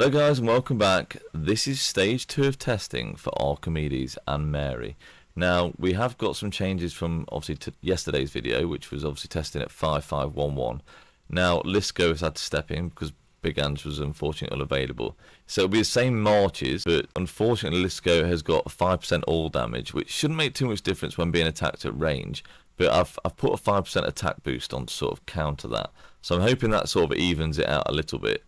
Hello guys and welcome back. This is stage 2 of testing for Archimedes and Mary. Now we have got some changes from obviously to yesterday's video, which was obviously testing at 5511. Now Lisco has had to step in because Big Ange was unfortunately unavailable. So it'll be the same marches, but unfortunately Lisco has got 5% all damage, which shouldn't make too much difference when being attacked at range. But I've put a 5% attack boost on to sort of counter that. So I'm hoping that sort of evens it out a little bit.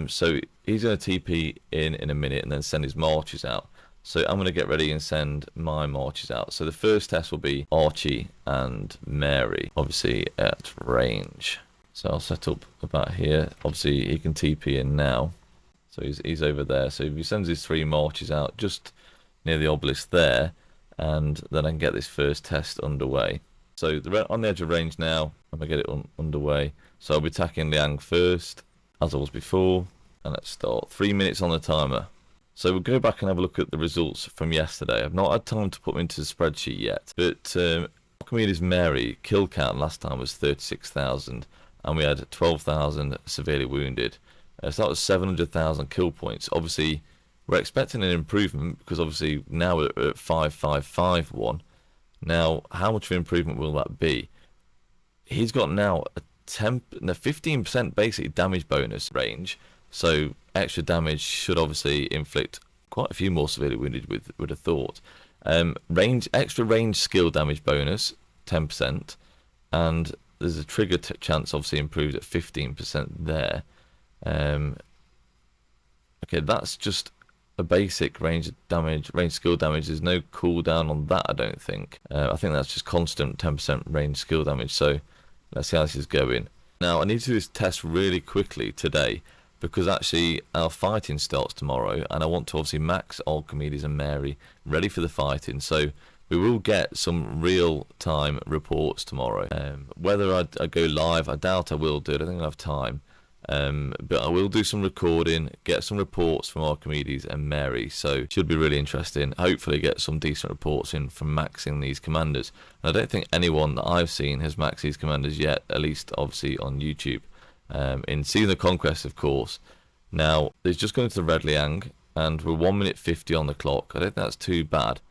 So he's going to TP in a minute and then send his marches out. So I'm going to get ready and send my marches out. So the first test will be Archie and Mary, obviously at range. So I'll set up about here. Obviously he can TP in now. So he's over there. So if he sends his 3 marches out just near the obelisk there, and then I can get this first test underway. So they're on the edge of range now. I'm going to get it underway. So I'll be attacking Liang first, as I was before, and let's start. 3 minutes on the timer. So we'll go back and have a look at the results from yesterday. I've not had time to put them into the spreadsheet yet, but Archimedes and Mary kill count last time was 36,000, and we had 12,000 severely wounded. So that was 700,000 kill points. Obviously, we're expecting an improvement because obviously now we're at 5551. Now, how much of an improvement will that be? He's got now a 15% basically damage bonus range, so extra damage should obviously inflict quite a few more severely wounded would have thought. Extra range skill damage bonus 10%, and there's a trigger chance obviously improved at 15% there. Okay, that's just a basic range skill damage. There's no cooldown on that, I don't think. I think that's just constant 10% range skill damage. So let's see how this is going. Now, I need to do this test really quickly today because actually our fighting starts tomorrow and I want to obviously max Archimedes and Mary ready for the fighting. So we will get some real-time reports tomorrow. Whether I go live, I doubt I will do it. I think I'll have time. But I will do some recording, get some reports from Archimedes and Mary, so it should be really interesting. Hopefully get some decent reports in from maxing these commanders. And I don't think anyone that I've seen has maxed these commanders yet, at least obviously on YouTube. In Season of Conquest, of course. Now, there's just going to the Red Liang, and we're 1 minute 50 on the clock. I don't think that's too bad.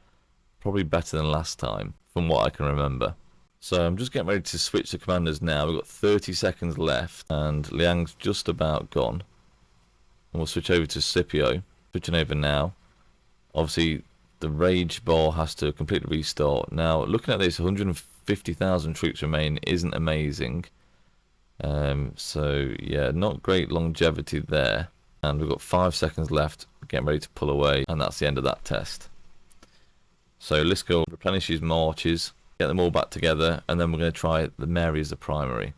Probably better than last time, from what I can remember. So I'm just getting ready to switch the commanders now. We've got 30 seconds left and Liang's just about gone. And we'll switch over to Scipio. Switching over now. Obviously the rage bar has to completely restart. Now looking at this, 150,000 troops remain isn't amazing. So yeah, not great longevity there. And we've got 5 seconds left, getting ready to pull away, and that's the end of that test. So let's go replenish his marches, get them all back together, and then we're going to try the Mary as the primary.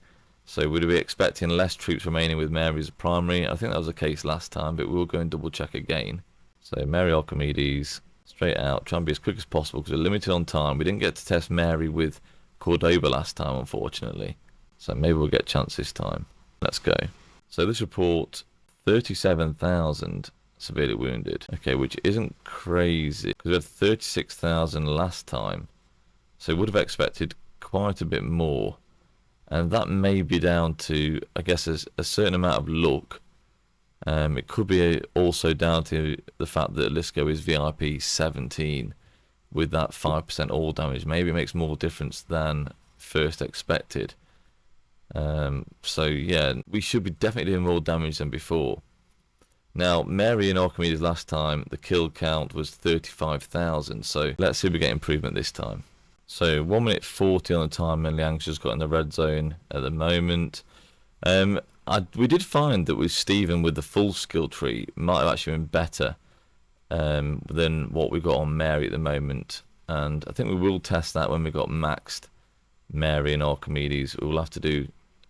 So we'd be expecting less troops remaining with Mary as a primary. I think that was the case last time, but we'll go and double check again. So Mary Archimedes, straight out, try and be as quick as possible because we're limited on time. We didn't get to test Mary with Cordoba last time, unfortunately. So maybe we'll get a chance this time. Let's go. So this report, 37,000 severely wounded. Okay, which isn't crazy because we had 36,000 last time. So we would have expected quite a bit more, and that may be down to, I guess, a certain amount of luck. It could be also down to the fact that Lisco is VIP 17 with that 5% all damage. Maybe it makes more difference than first expected. So yeah, we should be definitely doing more damage than before. Now, Mary and Archimedes last time, the kill count was 35,000, so let's see if we get improvement this time. So 1 minute 40 on the time, and Liang's just got in the red zone at the moment. We did find that with Stephen with the full skill tree might have actually been better than what we got on Mary at the moment. And I think we will test that when we got maxed Mary and Archimedes. We'll have to do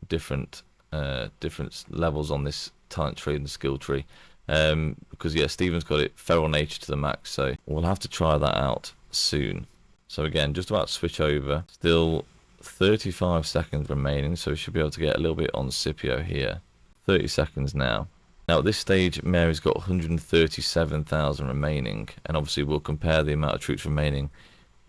different levels on this talent tree and the skill tree. Because yeah, Stephen's got it feral nature to the max, so we'll have to try that out soon. So again, just about to switch over. Still 35 seconds remaining, so we should be able to get a little bit on Scipio here. 30 seconds now. Now at this stage, Mary's got 137,000 remaining, and obviously we'll compare the amount of troops remaining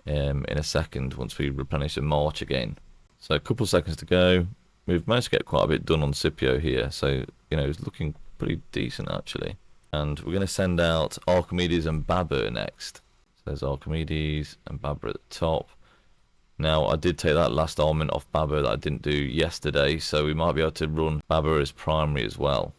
in a second once we replenish the march again. So a couple seconds to go. We've managed to get quite a bit done on Scipio here, so you know, it's looking pretty decent actually. And we're going to send out Archimedes and Babur next. So there's Archimedes and Babur at the top. Now, I did take that last element off Babur that I didn't do yesterday, so we might be able to run Babur as primary as well.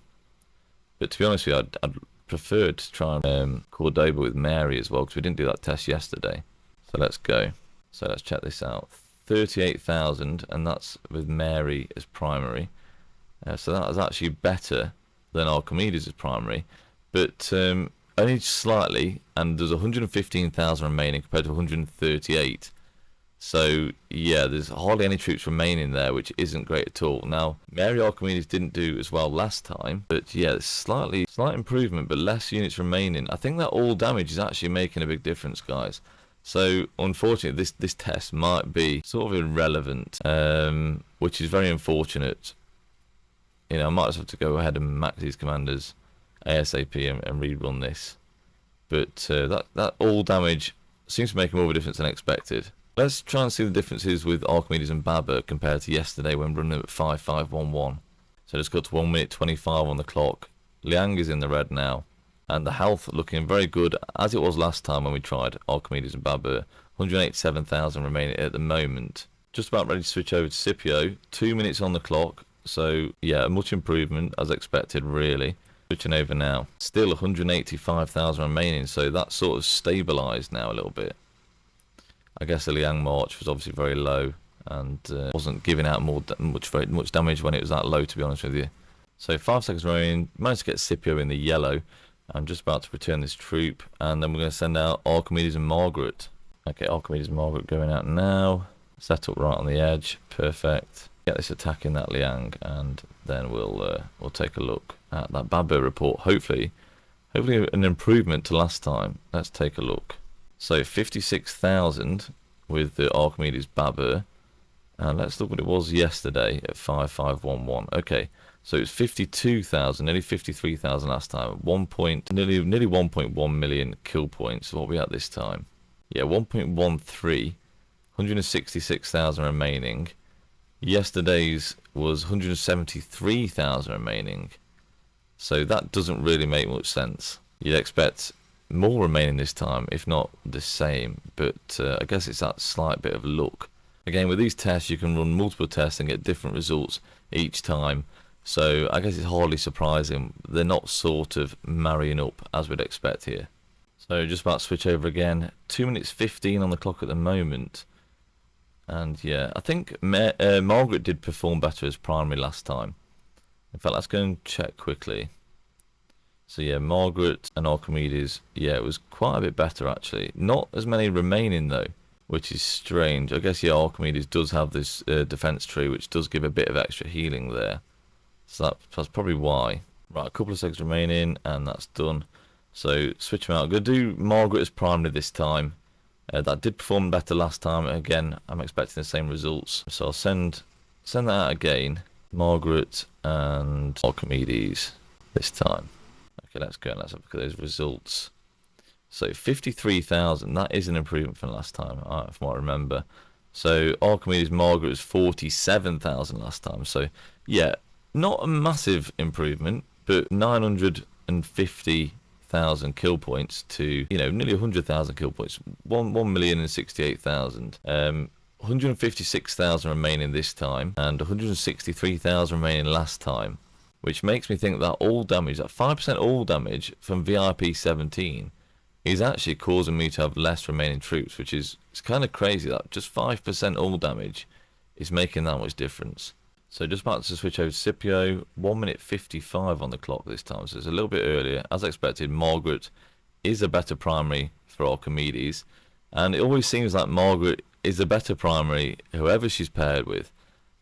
But to be honest with you, I'd prefer to try and Cordoba with Mary as well, because we didn't do that test yesterday. So let's go. So let's check this out. 38,000, and that's with Mary as primary. So that is actually better than Archimedes as primary, but only slightly, and there's 115,000 remaining compared to 138. So yeah, there's hardly any troops remaining there, which isn't great at all. Now, Mary Archimedes didn't do as well last time, but yeah, there's slight improvement, but less units remaining. I think that all damage is actually making a big difference, guys. So unfortunately, this test might be sort of irrelevant, which is very unfortunate. You know, I might have to go ahead and max these commanders ASAP and rerun this. But that all damage seems to make more of a difference than expected. Let's try and see the differences with Archimedes and Babur compared to yesterday when running them at 5511. So just got to 1 minute 25 on the clock. Liang is in the red now, and the health looking very good as it was last time when we tried Archimedes and Babur. 187,000 remaining at the moment. Just about ready to switch over to Scipio. 2 minutes on the clock. So yeah, much improvement as expected, really. Switching over now. Still 185,000 remaining, so that's sort of stabilised now a little bit. I guess the Liang March was obviously very low and wasn't giving out much damage when it was that low, to be honest with you. So 5 seconds remaining. Managed to get Scipio in the yellow. I'm just about to return this troop, and then we're going to send out Archimedes and Margaret. Okay, Archimedes and Margaret going out now. Set up right on the edge. Perfect. Get this attack in that Liang, and then we'll take a look at that Babur report. Hopefully an improvement to last time. Let's take a look. So 56,000 with the Archimedes Babur, and let's look what it was yesterday at 5511. Okay, so it was 52,000, nearly 53,000 last time. Nearly 1.1 million kill points. What are we at this time? Yeah, 1.13, 166,000 remaining. Yesterday's was 173,000 remaining, so that doesn't really make much sense. You'd expect more remaining this time, if not the same, but I guess it's that slight bit of luck. Again, with these tests you can run multiple tests and get different results each time, so I guess it's hardly surprising they're not sort of marrying up as we'd expect here. So just about to switch over again. 2 minutes 15 on the clock at the moment. And yeah, I think Margaret did perform better as primary last time. In fact, let's go and check quickly. So yeah, Margaret and Archimedes, yeah, it was quite a bit better actually. Not as many remaining though, which is strange. I guess yeah, Archimedes does have this defense tree, which does give a bit of extra healing there. So that's probably why. Right, a couple of seconds remaining, and that's done. So switch them out. I'm going to do Margaret as primary this time. That did perform better last time. Again, I'm expecting the same results. So I'll send that out again. Margaret and Archimedes this time. Okay, let's go and let's have a look at those results. So 53,000, that is an improvement from last time, if I remember. So Archimedes Margaret was 47,000 last time. So yeah, not a massive improvement, but 950,000 kill points to, you know, nearly 100,000 kill points. 1,068,000. 156,000 remaining this time, and 163,000 remaining last time, which makes me think that all damage, that 5% all damage from VIP 17, is actually causing me to have less remaining troops, which is, it's kind of crazy that just 5% all damage is making that much difference. So just about to switch over to Scipio. 1 minute 55 on the clock this time, so it's a little bit earlier. As expected, Margaret is a better primary for Archimedes, and it always seems like Margaret is a better primary whoever she's paired with,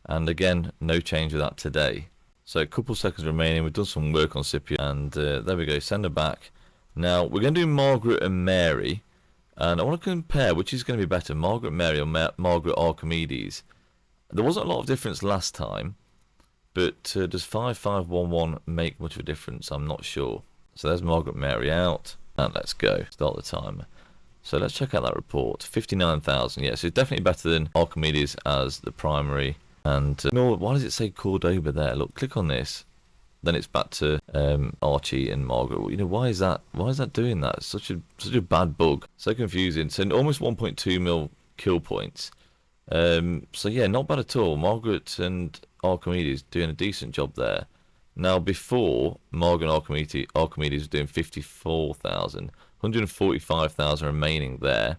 and again, no change with that today. So a couple seconds remaining. We've done some work on Scipio, and there we go, send her back. Now we're going to do Margaret and Mary, and I want to compare which is going to be better, Margaret Mary or Margaret Archimedes. There wasn't a lot of difference last time, but does 5511 make much of a difference? I'm not sure. So there's Margaret Mary out, and let's go, start the timer. So let's check out that report. 59,000, yeah, so it's definitely better than Archimedes as the primary. And why does it say Cordoba there? Look, click on this. then it's back to Archie and Margaret. You know, why is that? Why is that doing that? It's such a bad bug. So confusing. So almost 1.2 mil kill points. So yeah, not bad at all. Margaret and Archimedes doing a decent job there. Now before, Margaret and Archimedes was doing 54,000, 145,000 remaining there,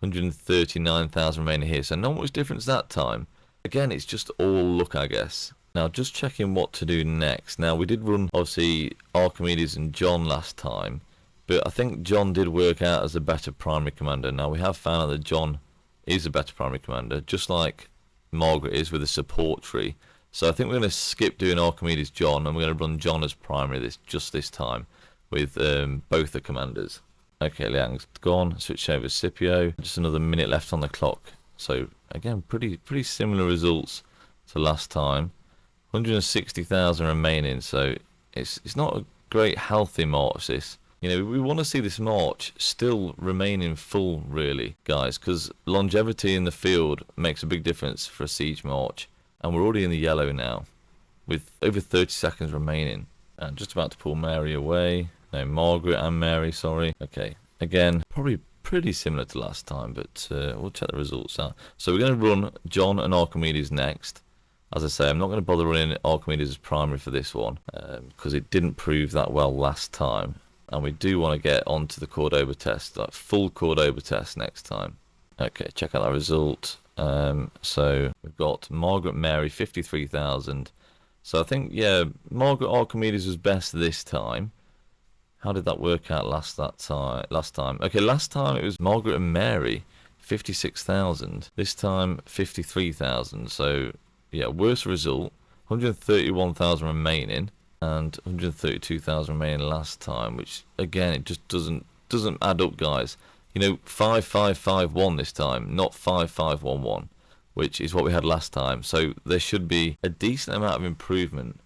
139,000 remaining here. So not much difference that time. Again, it's just all luck, I guess. Now, just checking what to do next. Now, we did run, obviously, Archimedes and John last time, but I think John did work out as a better primary commander. Now, we have found out that John is a better primary commander, just like Margaret is with a support tree. So I think we're going to skip doing Archimedes John, and we're going to run John as primary this time with both the commanders. Okay, Liang's gone. Switch over Scipio. Just another minute left on the clock. So, again, pretty similar results to last time. 160,000 remaining, so it's not a great healthy march, this. You know, we want to see this march still remain in full, really, guys, because longevity in the field makes a big difference for a siege march. And we're already in the yellow now, with over 30 seconds remaining. And just about to pull Mary away. No, Margaret and Mary, sorry. Okay, again, probably pretty similar to last time, but we'll check the results out. So we're going to run John and Archimedes next. As I say, I'm not going to bother running Archimedes as primary for this one, because it didn't prove that well last time. And we do want to get onto the Cordoba test, like full Cordoba test next time. Okay, check out that result. So we've got Margaret Mary, 53,000. So I think, yeah, Margaret Archimedes was best this time. How did that work out last time? Okay, last time it was Margaret and Mary, 56,000. This time, 53,000. So, yeah, worse result. 131,000 remaining and 132,000 remaining last time, which, again, it just doesn't add up, guys. You know, 5-5-5-1 this time, not 5-5-1-1, which is what we had last time. So there should be a decent amount of improvement.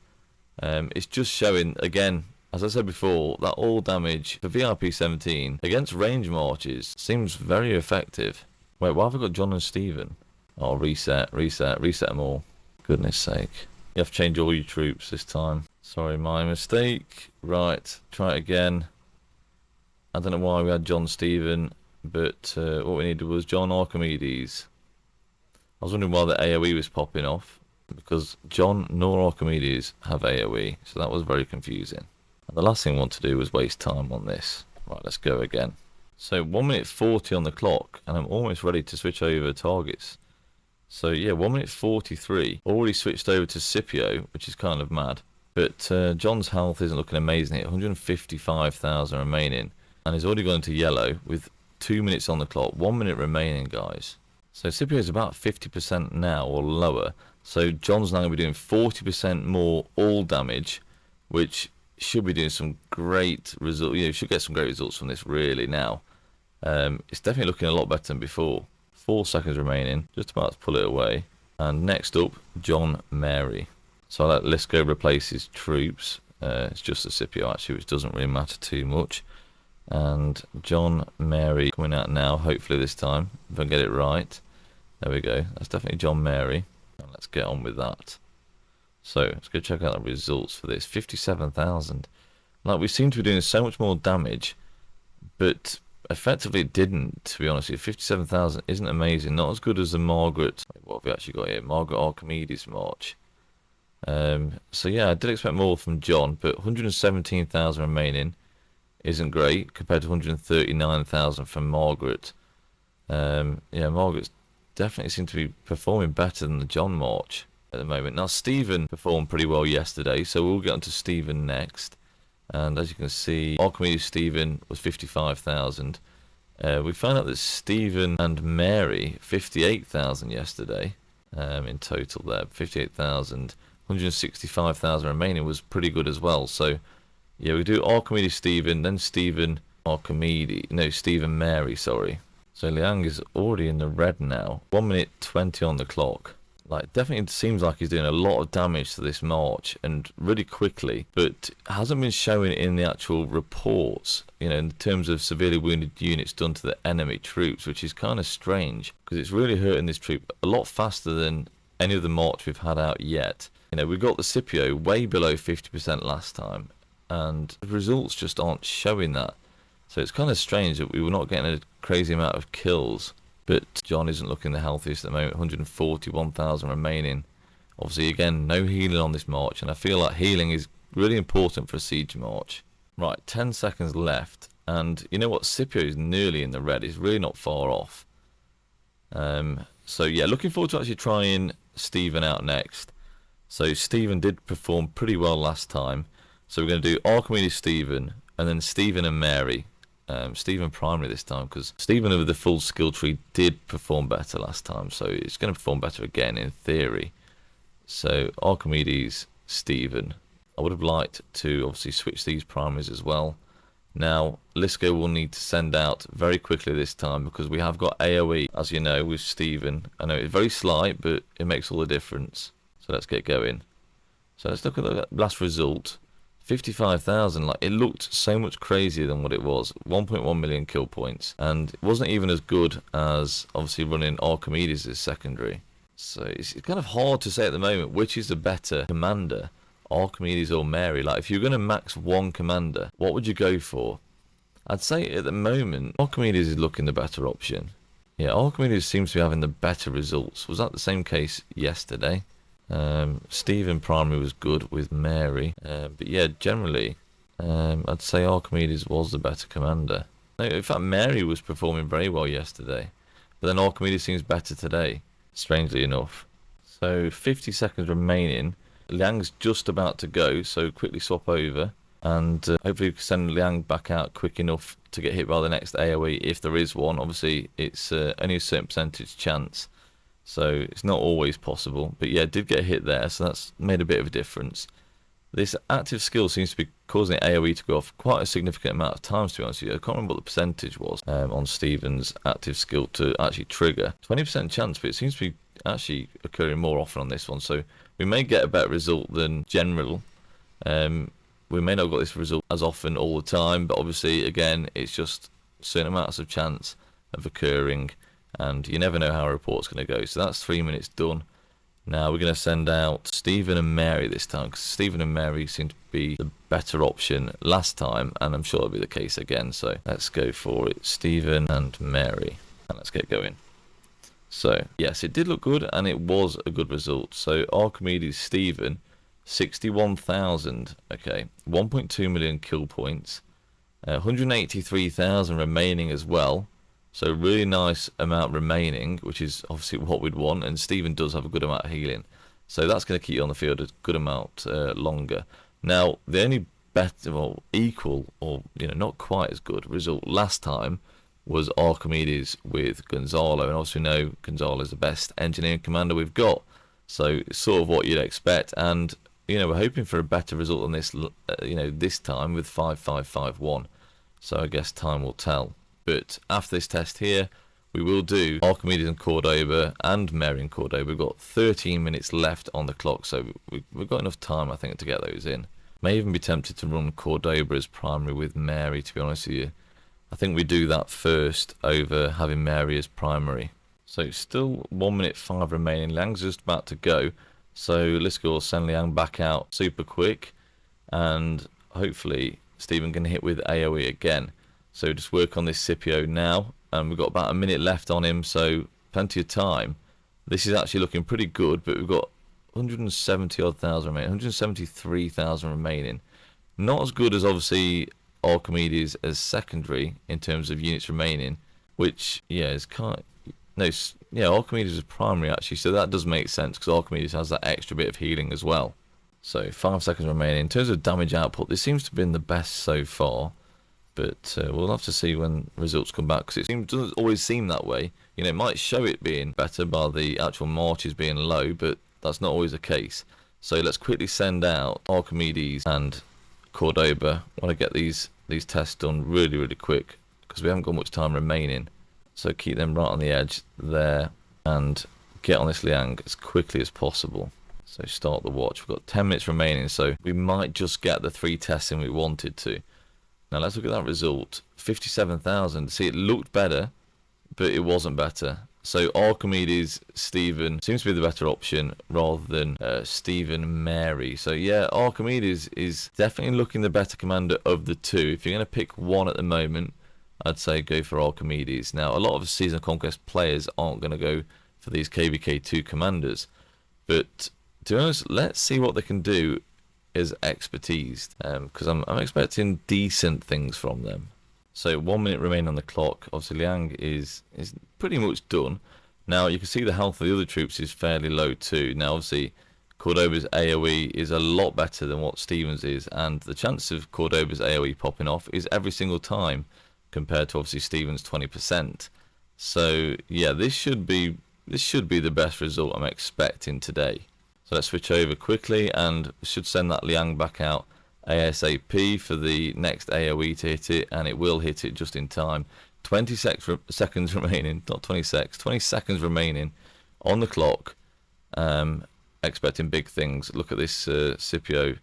It's just showing, again, as I said before, that all damage for VIP 17 against range marches seems very effective. Wait, why have I got John and Stephen? Oh, reset them all. Goodness sake. You have to change all your troops this time. Sorry, my mistake. Right, try it again. I don't know why we had John Stephen, but what we needed was John Archimedes. I was wondering why the AoE was popping off, because John nor Archimedes have AoE, so that was very confusing. And the last thing I want to do was waste time on this. Right, let's go again. So 1 minute 40 on the clock, and I'm almost ready to switch over targets. So yeah, 1 minute 43. Already switched over to Scipio, which is kind of mad. But John's health isn't looking amazing here. 155,000 remaining. And he's already gone into yellow with 2 minutes on the clock. 1 minute remaining, guys. So Scipio's about 50% now or lower. So John's now going to be doing 40% more all damage, which should be doing some great results. You know, should get some great results from this really now. It's definitely looking a lot better than before. 4 seconds remaining. Just about to pull it away. And next up, John Mary. So I let Lisco replace his troops. It's just a Scipio actually, which doesn't really matter too much. And John Mary coming out now, hopefully this time, if I get it right. There we go. That's definitely John Mary. And let's get on with that. So let's go check out the results for this. 57,000. Like, we seem to be doing so much more damage, but effectively it didn't, to be honest with you. 57,000 isn't amazing. Not as good as the Margaret. What have we actually got here? Margaret Archimedes march. So yeah, I did expect more from John, but 117,000 remaining isn't great compared to 139,000 from Margaret. Yeah, Margaret's definitely seemed to be performing better than the John march at the moment. Now Stephen performed pretty well yesterday, so we'll get on to Stephen next. And as you can see, Archimedes Stephen was 55,000. We found out that Stephen and Mary 58,000 yesterday in total there. 58,000, 165,000 remaining was pretty good as well. So yeah, we do Archimedes Stephen, then Stephen Mary, sorry. So Liang is already in the red now. 1 minute 20 on the clock. Like, definitely seems like he's doing a lot of damage to this march, and really quickly, but hasn't been showing in the actual reports, you know, in terms of severely wounded units done to the enemy troops, which is kind of strange, because it's really hurting this troop a lot faster than any of the march we've had out yet. You know, we got the Scipio way below 50% last time, and the results just aren't showing that. So it's kind of strange that we were not getting a crazy amount of kills, but John isn't looking the healthiest at the moment. 141,000 remaining. Obviously, again, no healing on this march, and I feel like healing is really important for a siege march. Right, 10 seconds left, and you know what? Scipio is nearly in the red. It's really not far off. So yeah, looking forward to actually trying Stephen out next. So Stephen did perform pretty well last time. So we're going to do Archimedes Stephen, and then Stephen and Mary. Stephen primary this time, because Stephen with the full skill tree did perform better last time. So it's going to perform better again in theory. So Archimedes, Stephen. I would have liked to obviously switch these primaries as well. Now, Lisco will need to send out very quickly this time because we have got AoE, as you know, with Stephen. I know it's very slight, but it makes all the difference. So let's get going. So let's look at the last result. 55,000, like it looked so much crazier than what it was. 1.1 million kill points, and it wasn't even as good as obviously running Archimedes as secondary. So it's kind of hard to say at the moment which is the better commander, Archimedes or Mary. Like if you're going to max one commander, what would you go for? I'd say at the moment Archimedes is looking the better option. Yeah, Archimedes seems to be having the better results. Was that the same case yesterday? Stephen primary was good with Mary, but yeah, generally I'd say Archimedes was the better commander. No, in fact, Mary was performing very well yesterday, but then Archimedes seems better today, strangely enough. So 50 seconds remaining. Liang's just about to go, so quickly swap over, and hopefully we can send Liang back out quick enough to get hit by the next AoE if there is one. Obviously it's only a certain percentage chance, so it's not always possible, but yeah, did get hit there, so that's made a bit of a difference. This active skill seems to be causing AoE to go off quite a significant amount of times, to be honest with you. I can't remember what the percentage was on Stephen's active skill to actually trigger. 20% chance, but it seems to be actually occurring more often on this one, so we may get a better result than general. We may not get this result as often all the time, but obviously, again, it's just certain amounts of chance of occurring, and you never know how a report's going to go. So that's 3 minutes done. Now we're going to send out Stephen and Mary this time, because Stephen and Mary seem to be the better option last time, and I'm sure it'll be the case again. So let's go for it, Stephen and Mary, and let's get going. So yes, it did look good, and it was a good result. So Archimedes Stephen, 61,000, okay, 1.2 million kill points, 183,000 remaining as well. So really nice amount remaining, which is obviously what we'd want, and Stephen does have a good amount of healing, so that's going to keep you on the field a good amount longer. Now the only better, well, equal, or not quite as good result last time was Archimedes with Gonzalo, and obviously we know Gonzalo is the best engineering commander we've got, so it's sort of what you'd expect, and we're hoping for a better result than this, this time with 5551. So I guess time will tell. But after this test here, we will do Archimedes and Cordoba and Mary and Cordoba. We've got 13 minutes left on the clock, so we've got enough time, I think, to get those in. May even be tempted to run Cordoba as primary with Mary, to be honest with you. I think we do that first over having Mary as primary. So still 1 minute 5 remaining. Liang's just about to go, so let's go send Liang back out super quick, and hopefully Stephen can hit with AoE again. So just work on this Scipio now, and we've got about a minute left on him, so plenty of time. This is actually looking pretty good, but we've got 170 odd thousand remaining, 173,000 remaining. Not as good as obviously Archimedes as secondary in terms of units remaining, which is kind of, Archimedes is primary actually, so that does make sense because Archimedes has that extra bit of healing as well. So 5 seconds remaining. In terms of damage output, this seems to have been the best so far, but we'll have to see when results come back, because it doesn't always seem that way. It might show it being better by the actual marches being low, but that's not always the case. So let's quickly send out Archimedes and Cordoba. I want to get these tests done really, really quick because we haven't got much time remaining. So keep them right on the edge there and get on this Liang as quickly as possible. So start the watch. We've got 10 minutes remaining, so we might just get the 3 tests in we wanted to. Now let's look at that result. 57,000. See, it looked better, but it wasn't better. So Archimedes, Stephen seems to be the better option rather than Stephen, Mary. So yeah, Archimedes is definitely looking the better commander of the two. If you're going to pick one at the moment, I'd say go for Archimedes. Now, a lot of Season of Conquest players aren't going to go for these KVK2 commanders, but to be honest, let's see what they can do as expertise, because I'm expecting decent things from them. So 1 minute remaining on the clock. Obviously Liang is pretty much done. Now you can see the health of the other troops is fairly low too. Now obviously Cordoba's AoE is a lot better than what Stevens is, and the chance of Cordoba's AoE popping off is every single time compared to obviously Stevens' 20%. So yeah, this should be the best result I'm expecting today. So let's switch over quickly and should send that Liang back out ASAP for the next AoE to hit it, and it will hit it just in time. 20 seconds remaining, not 20 seconds, 20 seconds remaining on the clock. Expecting big things. Look at this Scipio,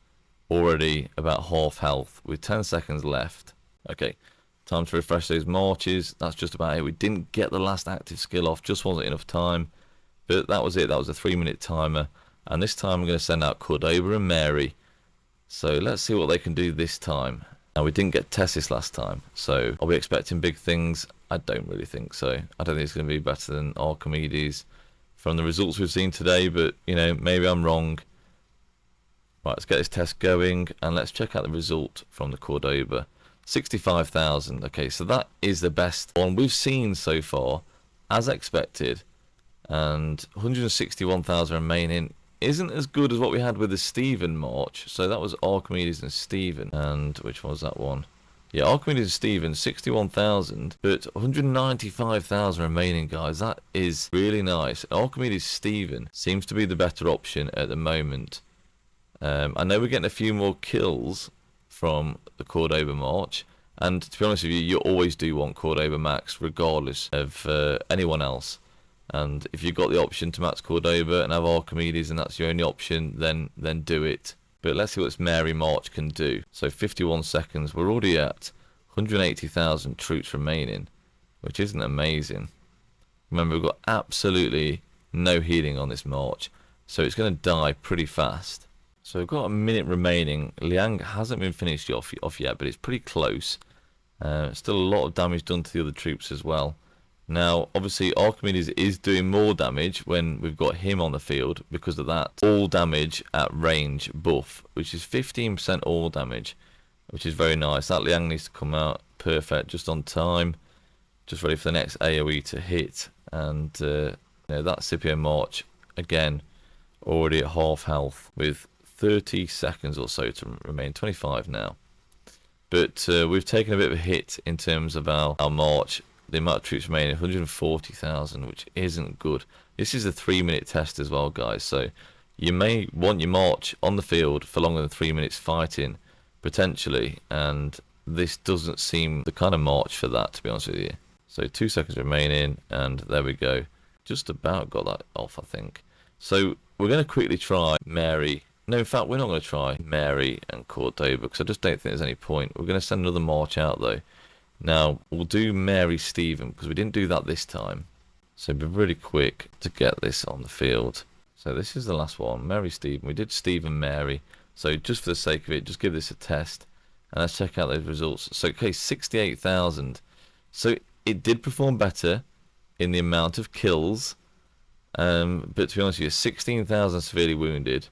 already about half health with 10 seconds left. Okay, time to refresh those marches. That's just about it. We didn't get the last active skill off, just wasn't enough time. But that was it. That was a 3-minute timer. And this time I'm going to send out Cordoba and Mary. So let's see what they can do this time. Now, we didn't get Tessis last time, so are we expecting big things? I don't really think so. I don't think it's going to be better than Archimedes from the results we've seen today, but, you know, maybe I'm wrong. Right, let's get this test going, and let's check out the result from the Cordoba. 65,000. Okay, so that is the best one we've seen so far, as expected. And 161,000 remaining. Isn't as good as what we had with the Stephen March. So that was Archimedes and Stephen. And which one was that one? Yeah, Archimedes and Stephen, 61,000, but 195,000 remaining, guys. That is really nice. Archimedes Stephen seems to be the better option at the moment. I know we're getting a few more kills from the Cordoba March. And to be honest with you, you always do want Cordoba max, regardless of anyone else. And if you've got the option to max Cordoba and have Archimedes and that's your only option, then do it. But let's see what this Mary March can do. So 51 seconds. We're already at 180,000 troops remaining, which isn't amazing. Remember, we've got absolutely no healing on this march, so it's going to die pretty fast. So we've got a minute remaining. Liang hasn't been finished off yet, but it's pretty close. Still a lot of damage done to the other troops as well. Now, obviously, Archimedes is doing more damage when we've got him on the field because of that all damage at range buff, which is 15% all damage, which is very nice. That Liang needs to come out perfect, just on time, just ready for the next AoE to hit. And you know, that Scipio March, again, already at half health with 30 seconds or so to remain, 25 now. But we've taken a bit of a hit in terms of our march. The amount of troops remaining, 140,000, which isn't good. This is a 3-minute test as well, guys, so you may want your march on the field for longer than 3 minutes fighting, potentially, and this doesn't seem the kind of march for that, to be honest with you. So 2 seconds remaining, and there we go. Just about got that off, I think. So we're going to quickly try Mary. No, in fact, we're not going to try Mary and Cordoba, because I just don't think there's any point. We're going to send another march out, though. Now, we'll do Mary Stephen, because we didn't do that this time. So be really quick to get this on the field. So this is the last one, Mary Stephen. We did Stephen Mary. So just for the sake of it, just give this a test. And let's check out those results. So, okay, 68,000. So it did perform better in the amount of kills. But to be honest with you, 16,000 severely wounded.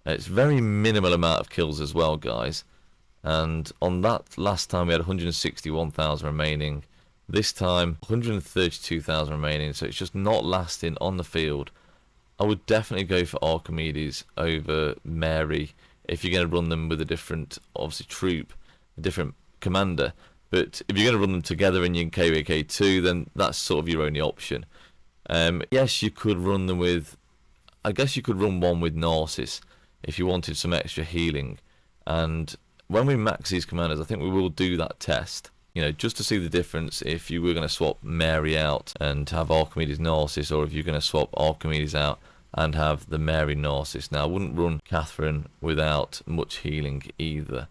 It's very minimal amount of kills as well, guys. And on that last time we had 161,000 remaining. This time 132,000 remaining, so it's just not lasting on the field. I would definitely go for Archimedes over Mary if you're going to run them with a different, obviously, troop, a different commander. But if you're going to run them together in your KVK2, then that's sort of your only option. Yes, you could run them with, I guess you could run one with Narcissus if you wanted some extra healing. And when we max these commanders, I think we will do that test, you know, just to see the difference if you were going to swap Mary out and have Archimedes Narcissus, or if you're going to swap Archimedes out and have the Mary Narcissus. Now, I wouldn't run Catherine without much healing either.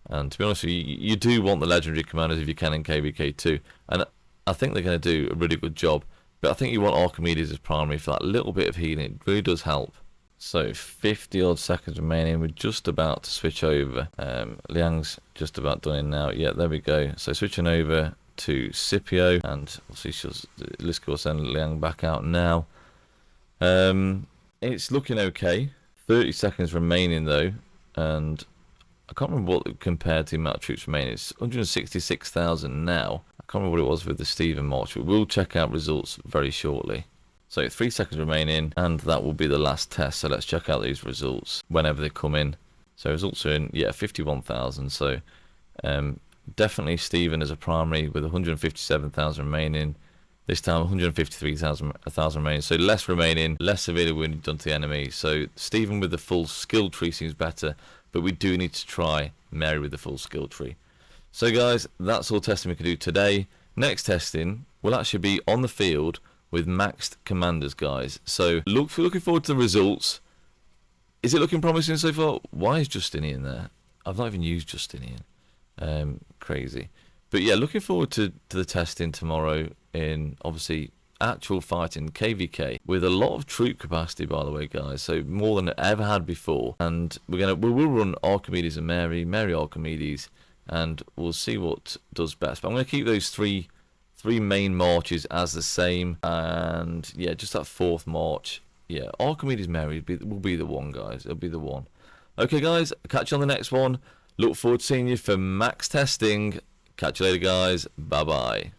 And to be honest with you, you do want the legendary commanders if you can in KVK2. And I think they're going to do a really good job. But I think you want Archimedes as primary for that little bit of healing. It really does help. So 50 odd seconds remaining. We're just about to switch over. Liang's just about done in now. Yeah, there we go. So switching over to Scipio, and obviously Liska will send Liang back out now. It's looking okay. 30 seconds remaining though, and I can't remember what compared to the amount of troops remaining. It's 166,000 now. I can't remember what it was with the Stephen March, but we'll check out results very shortly. So 3 seconds remaining, and that will be the last test. So let's check out these results whenever they come in. So results are in, yeah, 51,000. So definitely Stephen as a primary with 157,000 remaining. This time 153,000 remaining. So less remaining, less severely wounded done to the enemy. So Stephen with the full skill tree seems better, but we do need to try Mary with the full skill tree. So guys, that's all testing we can do today. Next testing will actually be on the field with maxed commanders, guys. So looking forward to the results. Is it looking promising so far? Why is Justinian there? I've not even used Justinian. Crazy. But yeah, looking forward to the testing tomorrow in, obviously, actual fighting KVK with a lot of troop capacity, by the way, guys. So more than I ever had before. And we will run Archimedes and Mary, Mary Archimedes, and we'll see what does best. But I'm going to keep those three main marches as the same, and yeah, just that fourth march. Yeah, Archimedes Mary will be the one, guys. It'll be the one. Okay, guys, catch you on the next one. Look forward to seeing you for max testing. Catch you later, guys. Bye bye.